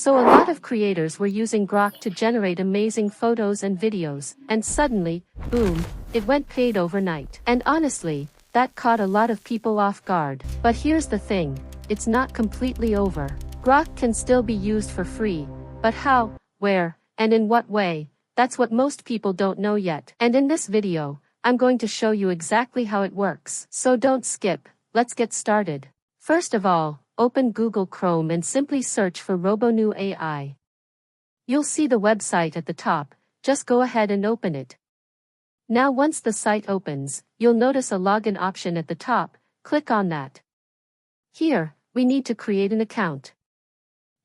So a lot of creators were using Grok to generate amazing photos and videos, and suddenly, boom, it went paid overnight. And honestly, that caught a lot of people off guard. But here's the thing, it's not completely over. Grok can still be used for free, but how, where, and in what way, that's what most people don't know yet. And in this video, I'm going to show you exactly how it works. So don't skip, let's get started. First of all, open Google Chrome and simply search for GOODNEWS AI. You'll see the website at the top, just go ahead and open it. Now once the site opens, you'll notice a login option at the top, click on that. Here, we need to create an account.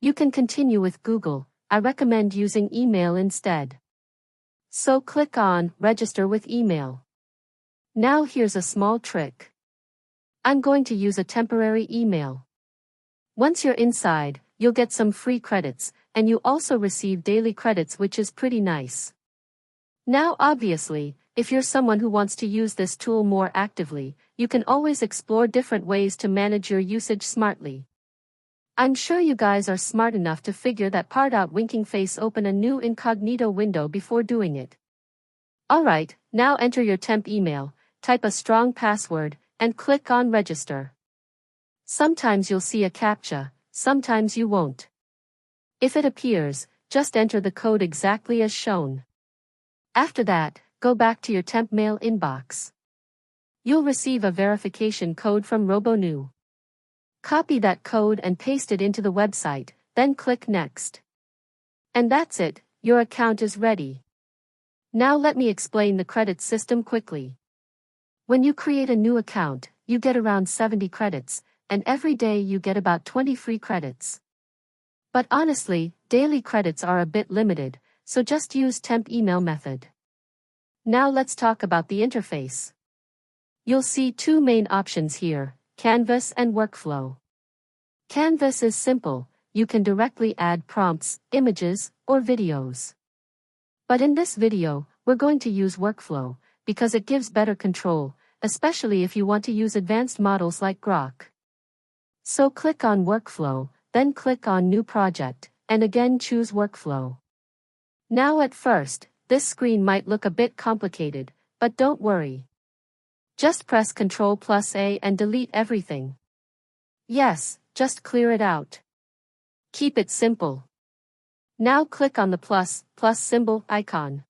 You can continue with Google, I recommend using email instead. So click on Register with Email. Now here's a small trick. I'm going to use a temporary email. Once you're inside, you'll get some free credits, and you also receive daily credits, which is pretty nice. Now obviously, if you're someone who wants to use this tool more actively, you can always explore different ways to manage your usage smartly. I'm sure you guys are smart enough to figure that part out. Winking face, open a new incognito window before doing it. Alright, now enter your temp email, type a strong password, and click on Register. Sometimes you'll see a CAPTCHA, sometimes you won't. If it appears, just enter the code exactly as shown. After that, go back to your temp mail inbox. You'll receive a verification code from GOODNEWS. Copy that code and paste it into the website, then click Next. And that's it, your account is ready. Now let me explain the credit system quickly. When you create a new account, you get around 70 credits, and every day you get about 20 free credits. But honestly, daily credits are a bit limited, so just use temp email method. Now let's talk about the interface. You'll see two main options here, Canvas and Workflow. Canvas is simple, you can directly add prompts, images, or videos. But in this video, we're going to use Workflow, because it gives better control, especially if you want to use advanced models like Grok. So click on Workflow, then click on New Project, and again choose Workflow. Now at first, this screen might look a bit complicated, but don't worry. Just press Ctrl+A and delete everything. Yes, just clear it out. Keep it simple. Now click on the plus symbol icon.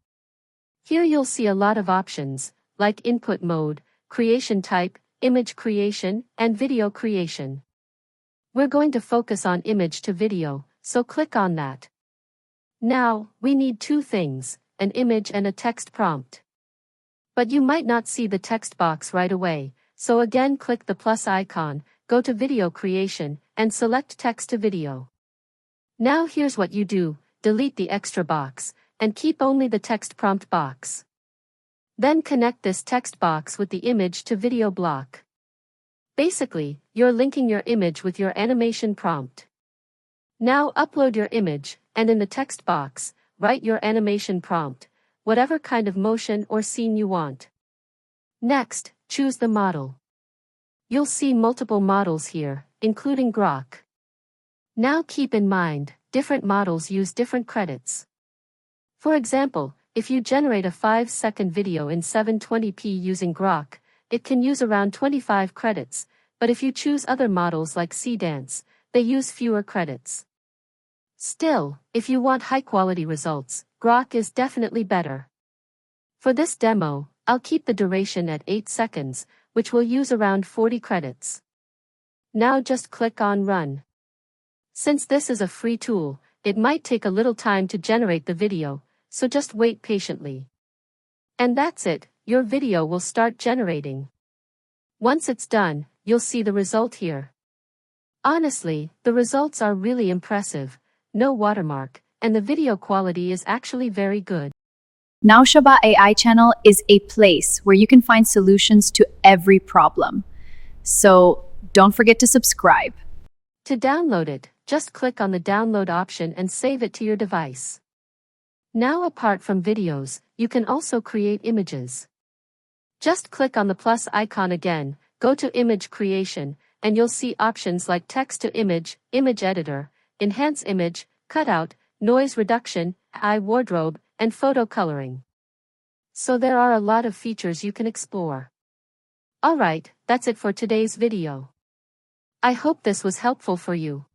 Here you'll see a lot of options, like input mode, creation type, image creation, and video creation. We're going to focus on image to video, so click on that. Now, we need two things, an image and a text prompt. But you might not see the text box right away, so again click the plus icon, go to video creation, and select text to video. Now here's what you do, delete the extra box, and keep only the text prompt box. Then connect this text box with the image to video block. Basically, you're linking your image with your animation prompt. Now upload your image, and in the text box, write your animation prompt, whatever kind of motion or scene you want. Next, choose the model. You'll see multiple models here, including Grok. Now keep in mind, different models use different credits. For example, if you generate a 5-second video in 720p using Grok, it can use around 25 credits, but if you choose other models like C-Dance, they use fewer credits. Still, if you want high-quality results, Grok is definitely better. For this demo, I'll keep the duration at 8 seconds, which will use around 40 credits. Now just click on Run. Since this is a free tool, it might take a little time to generate the video, so just wait patiently. And that's it, your video will start generating. Once it's done, you'll see the result here. Honestly, the results are really impressive. No watermark, and the video quality is actually very good. Naushaba AI channel is a place where you can find solutions to every problem. So don't forget to subscribe. To download it, just click on the download option and save it to your device. Now apart from videos, you can also create images. Just click on the plus icon again, go to image creation, and you'll see options like text to image, image editor, enhance image, cutout, noise reduction, AI wardrobe, and photo coloring. So there are a lot of features you can explore. Alright, that's it for today's video. I hope this was helpful for you.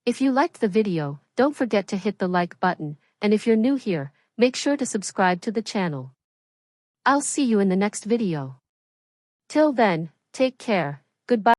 If you liked the video, don't forget to hit the like button, and if you're new here, make sure to subscribe to the channel. I'll see you in the next video. Till then, take care, goodbye.